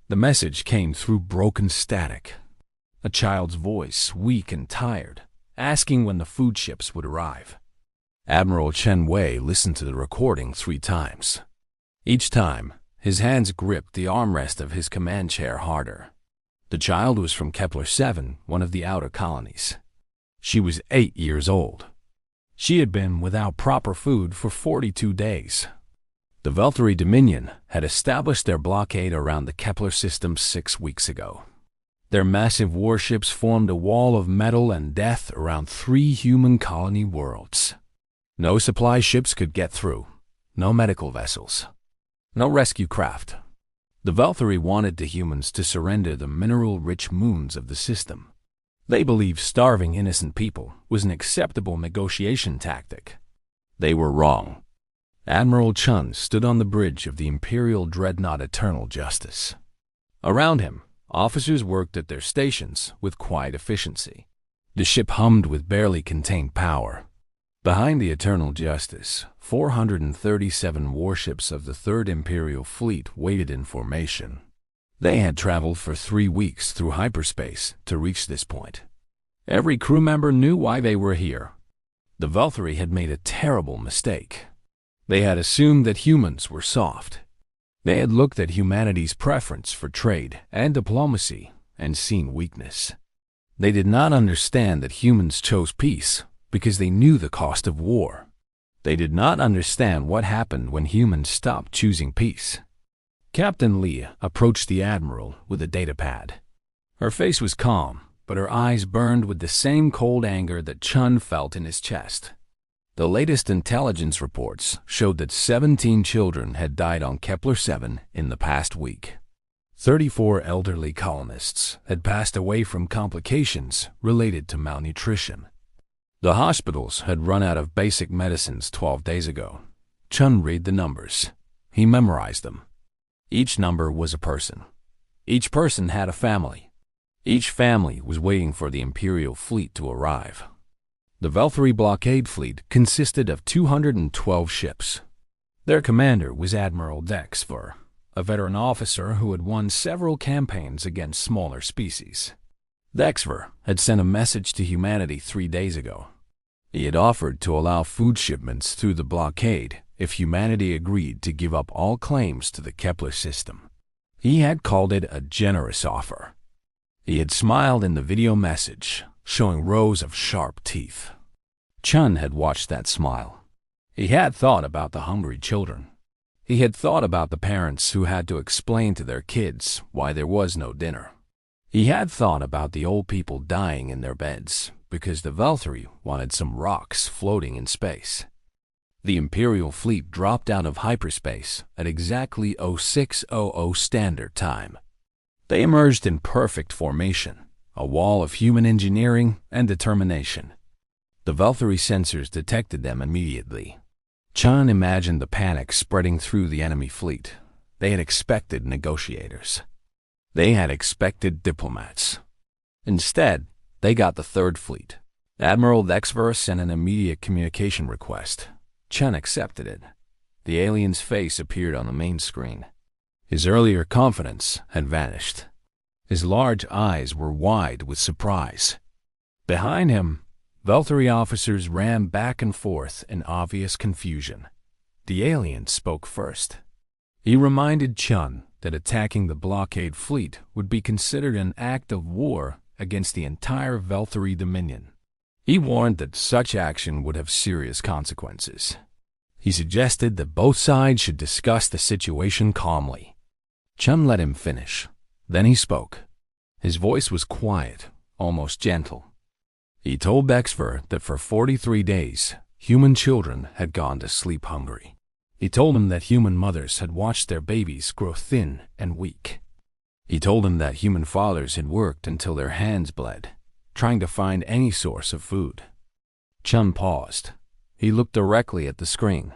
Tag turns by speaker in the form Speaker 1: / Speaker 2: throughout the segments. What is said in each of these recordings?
Speaker 1: The message came through broken static. A child's voice, weak and tired, asking when the food ships would arrive. Admiral Chen Wei listened to the recording 3 times. Each time, his hands gripped the armrest of his command chair harder. The child was from Kepler-7, one of the outer colonies. She was 8 years old. She had been without proper food for 42 days. The Veltari Dominion had established their blockade around the Kepler system 6 weeks ago. Their massive warships formed a wall of metal and death around 3 human colony worlds. No supply ships could get through, no medical vessels, no rescue craft. The Veltari wanted the humans to surrender the mineral-rich moons of the system. They believed starving innocent people was an acceptable negotiation tactic. They were wrong. Admiral Chun stood on the bridge of the Imperial dreadnought Eternal Justice. Around him, officers worked at their stations with quiet efficiency. The ship hummed with barely contained power. Behind the Eternal Justice, 437 warships of the Third Imperial Fleet waited in formation. They had traveled for 3 weeks through hyperspace to reach this point. Every crew member knew why they were here. The Veltari had made a terrible mistake. They had assumed that humans were soft. They had looked at humanity's preference for trade and diplomacy and seen weakness. They did not understand that humans chose peace because they knew the cost of war. They did not understand what happened when humans stopped choosing peace. Captain Lee approached the Admiral with a datapad. Her face was calm, but her eyes burned with the same cold anger that Chun felt in his chest. The latest intelligence reports showed that 17 children had died on Kepler-7 in the past week. 34 elderly colonists had passed away from complications related to malnutrition. The hospitals had run out of basic medicines 12 days ago. Chun read the numbers. He memorized them. Each number was a person. Each person had a family. Each family was waiting for the Imperial fleet to arrive. The Veltari blockade fleet consisted of 212 ships. Their commander was Admiral Dexver, a veteran officer who had won several campaigns against smaller species. Dexver had sent a message to humanity 3 days ago. He had offered to allow food shipments through the blockade if humanity agreed to give up all claims to the Kepler system. He had called it a generous offer. He had smiled in the video message, showing rows of sharp teeth. Chun had watched that smile. He had thought about the hungry children. He had thought about the parents who had to explain to their kids why there was no dinner. He had thought about the old people dying in their beds because the Veltari wanted some rocks floating in space. The Imperial fleet dropped out of hyperspace at exactly 0600 Standard Time. They emerged in perfect formation, a wall of human engineering and determination. The Veltari sensors detected them immediately. Chun imagined the panic spreading through the enemy fleet. They had expected negotiators. They had expected diplomats. Instead, they got the Third Fleet. Admiral Dexver sent an immediate communication request. Chun accepted it. The alien's face appeared on the main screen. His earlier confidence had vanished. His large eyes were wide with surprise. Behind him, Veltari officers ran back and forth in obvious confusion. The alien spoke first. He reminded Chun that attacking the blockade fleet would be considered an act of war against the entire Veltari Dominion. He warned that such action would have serious consequences. He suggested that both sides should discuss the situation calmly. Chun let him finish. Then he spoke. His voice was quiet, almost gentle. He told Dexver that for 43 days, human children had gone to sleep hungry. He told him that human mothers had watched their babies grow thin and weak. He told him that human fathers had worked until their hands bled, trying to find any source of food. Chun paused. He looked directly at the screen.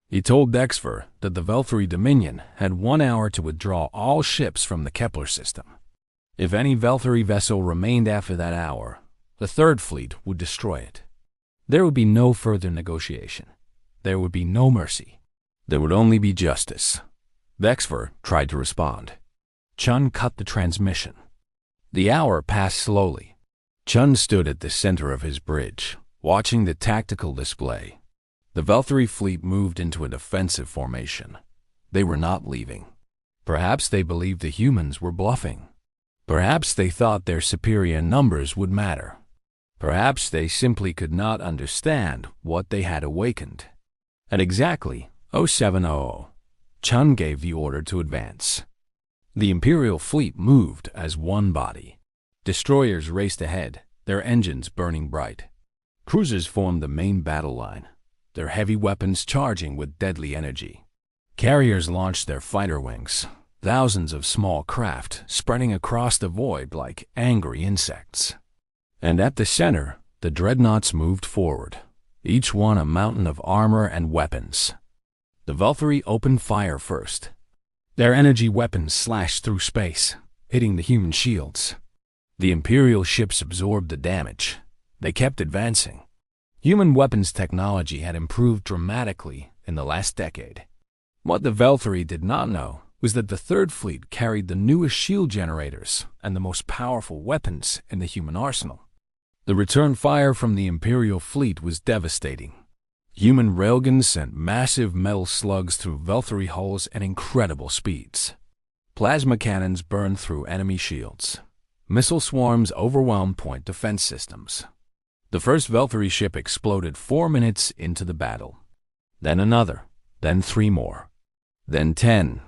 Speaker 1: He told Dexver that the Veltari Dominion had 1 hour to withdraw all ships from the Kepler system. If any Veltari vessel remained after that hour, the Third Fleet would destroy it. There would be no further negotiation. There would be no mercy. There would only be justice. Dexver tried to respond. Chun cut the transmission. The hour passed slowly. Chun stood at the center of his bridge, watching the tactical display. The Veltari fleet moved into a defensive formation. They were not leaving. Perhaps they believed the humans were bluffing. Perhaps they thought their superior numbers would matter. Perhaps they simply could not understand what they had awakened. At exactly 0700, Chun gave the order to advance. The Imperial fleet moved as one body. Destroyers raced ahead, their engines burning bright. Cruisers formed the main battle line, their heavy weapons charging with deadly energy. Carriers launched their fighter wings, thousands of small craft spreading across the void like angry insects. And at the center, the dreadnoughts moved forward, each one a mountain of armor and weapons. The Veltari opened fire first. Their energy weapons slashed through space, hitting the human shields. The Imperial ships absorbed the damage. They kept advancing. Human weapons technology had improved dramatically in the last decade. What the Veltari did not know was that the Third Fleet carried the newest shield generators and the most powerful weapons in the human arsenal. The return fire from the Imperial fleet was devastating. Human railguns sent massive metal slugs through Veltari hulls at incredible speeds. Plasma cannons burned through enemy shields. Missile swarms overwhelmed point defense systems. The first Veltari ship exploded 4 minutes into the battle. Then another. Then 3 more. Then 10.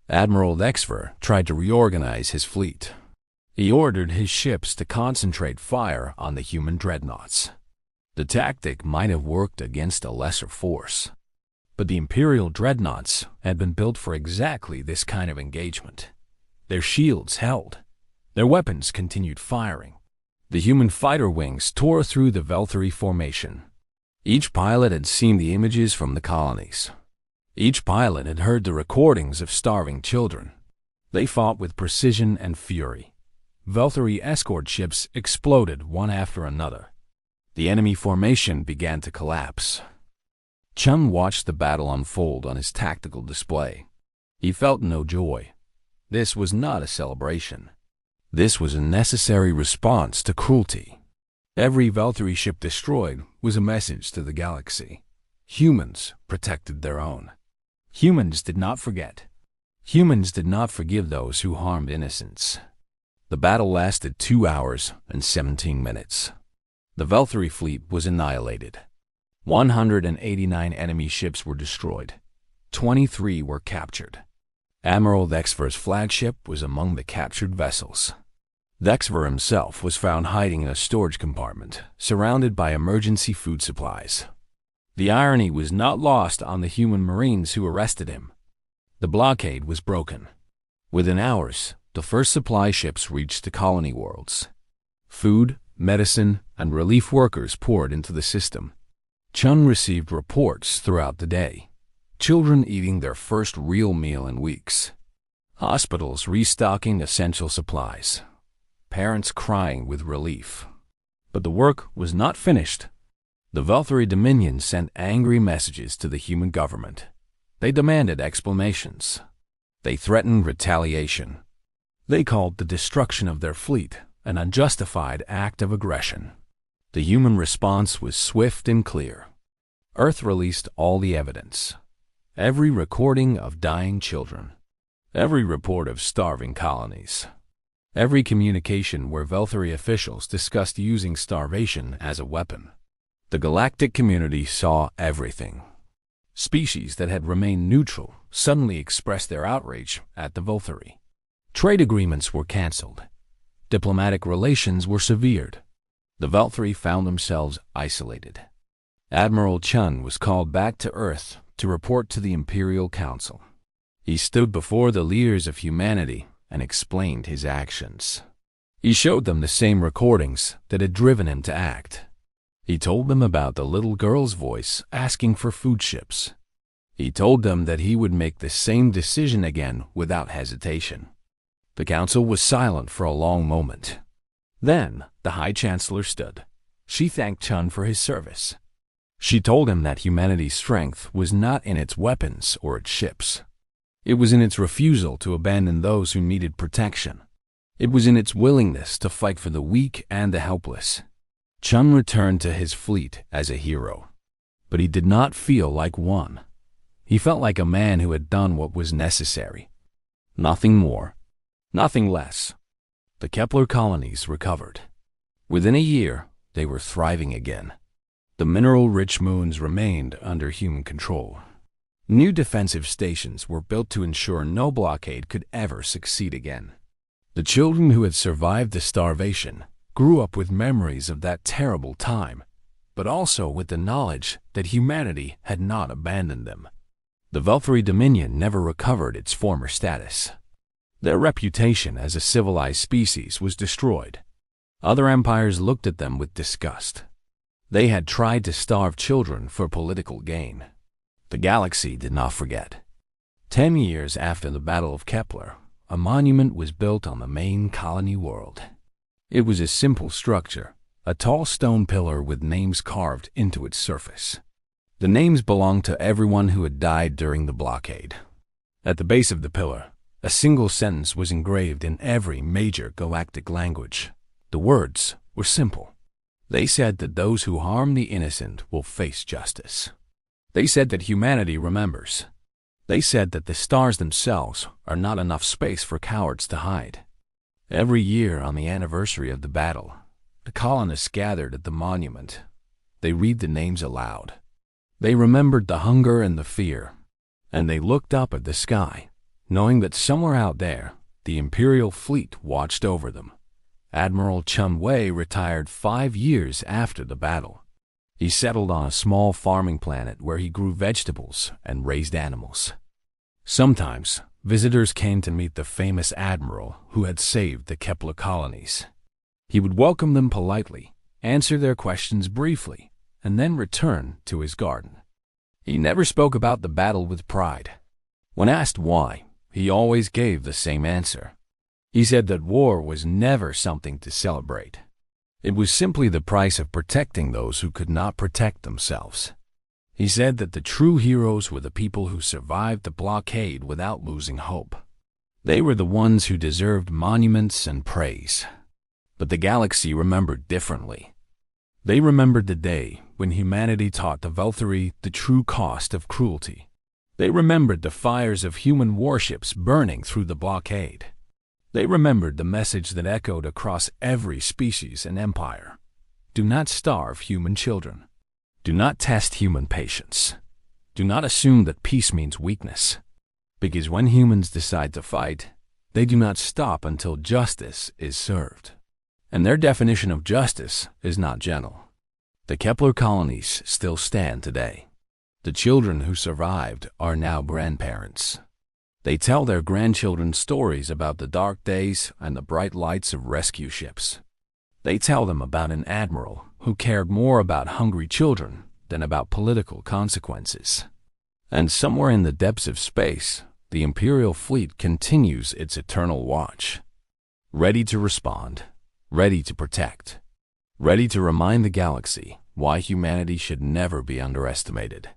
Speaker 1: Admiral Dexver tried to reorganize his fleet. He ordered his ships to concentrate fire on the human dreadnoughts. The tactic might have worked against a lesser force, but the Imperial dreadnoughts had been built for exactly this kind of engagement. Their shields held. Their weapons continued firing. The human fighter wings tore through the Veltari formation. Each pilot had seen the images from the colonies. Each pilot had heard the recordings of starving children. They fought with precision and fury. Veltari escort ships exploded one after another. The enemy formation began to collapse. Chun watched the battle unfold on his tactical display. He felt no joy. This was not a celebration. This was a necessary response to cruelty. Every Veltari ship destroyed was a message to the galaxy. Humans protected their own. Humans did not forget. Humans did not forgive those who harmed innocents. The battle lasted 2 hours and 17 minutes. The Veltari fleet was annihilated. 189 enemy ships were destroyed. 23 were captured. Admiral Dexver's flagship was among the captured vessels. Dexver himself was found hiding in a storage compartment, surrounded by emergency food supplies. The irony was not lost on the human Marines who arrested him. The blockade was broken. Within hours, the first supply ships reached the colony worlds. Food, medicine, and relief workers poured into the system. Chun received reports throughout the day. Children eating their first real meal in weeks. Hospitals restocking essential supplies. Parents crying with relief. But the work was not finished. The Veltari Dominion sent angry messages to the human government. They demanded explanations. They threatened retaliation. They called the destruction of their fleet an unjustified act of aggression. The human response was swift and clear. Earth released all the evidence. Every recording of dying children. Every report of starving colonies. Every communication where Veltari officials discussed using starvation as a weapon. The galactic community saw everything. Species that had remained neutral suddenly expressed their outrage at the Veltari. Trade agreements were cancelled. Diplomatic relations were severed. The Veltari found themselves isolated. Admiral Chun was called back to Earth to report to the Imperial Council. He stood before the leaders of humanity and explained his actions. He showed them the same recordings that had driven him to act. He told them about the little girl's voice asking for food ships. He told them that he would make the same decision again without hesitation. The council was silent for a long moment. Then the High Chancellor stood. She thanked Chun for his service. She told him that humanity's strength was not in its weapons or its ships. It was in its refusal to abandon those who needed protection. It was in its willingness to fight for the weak and the helpless. Chun returned to his fleet as a hero, but he did not feel like one. He felt like a man who had done what was necessary. Nothing more, nothing less. The Kepler colonies recovered. Within a year, they were thriving again. The mineral-rich moons remained under human control. New defensive stations were built to ensure no blockade could ever succeed again. The children who had survived the starvation grew up with memories of that terrible time, but also with the knowledge that humanity had not abandoned them. The Velthari Dominion never recovered its former status. Their reputation as a civilized species was destroyed. Other empires looked at them with disgust. They had tried to starve children for political gain. The galaxy did not forget. 10 years after the Battle of Kepler, a monument was built on the main colony world. It was a simple structure, a tall stone pillar with names carved into its surface. The names belonged to everyone who had died during the blockade. At the base of the pillar, a single sentence was engraved in every major galactic language. The words were simple. They said that those who harm the innocent will face justice. They said that humanity remembers. They said that the stars themselves are not enough space for cowards to hide. Every year on the anniversary of the battle, the colonists gathered at the monument. They read the names aloud. They remembered the hunger and the fear, and they looked up at the sky, knowing that somewhere out there, the Imperial fleet watched over them. Admiral Chun Wei retired 5 years after the battle. He settled on a small farming planet where he grew vegetables and raised animals. Sometimes, visitors came to meet the famous admiral who had saved the Kepler colonies. He would welcome them politely, answer their questions briefly, and then return to his garden. He never spoke about the battle with pride. When asked why, he always gave the same answer. He said that war was never something to celebrate. It was simply the price of protecting those who could not protect themselves. He said that the true heroes were the people who survived the blockade without losing hope. They were the ones who deserved monuments and praise. But the galaxy remembered differently. They remembered the day when humanity taught the Velthari the true cost of cruelty. They remembered the fires of human warships burning through the blockade. They remembered the message that echoed across every species and empire. Do not starve human children. Do not test human patience. Do not assume that peace means weakness. Because when humans decide to fight, they do not stop until justice is served. And their definition of justice is not gentle. The Kepler colonies still stand today. The children who survived are now grandparents. They tell their grandchildren stories about the dark days and the bright lights of rescue ships. They tell them about an admiral who cared more about hungry children than about political consequences. And somewhere in the depths of space, the Imperial fleet continues its eternal watch, ready to respond, ready to protect, ready to remind the galaxy why humanity should never be underestimated.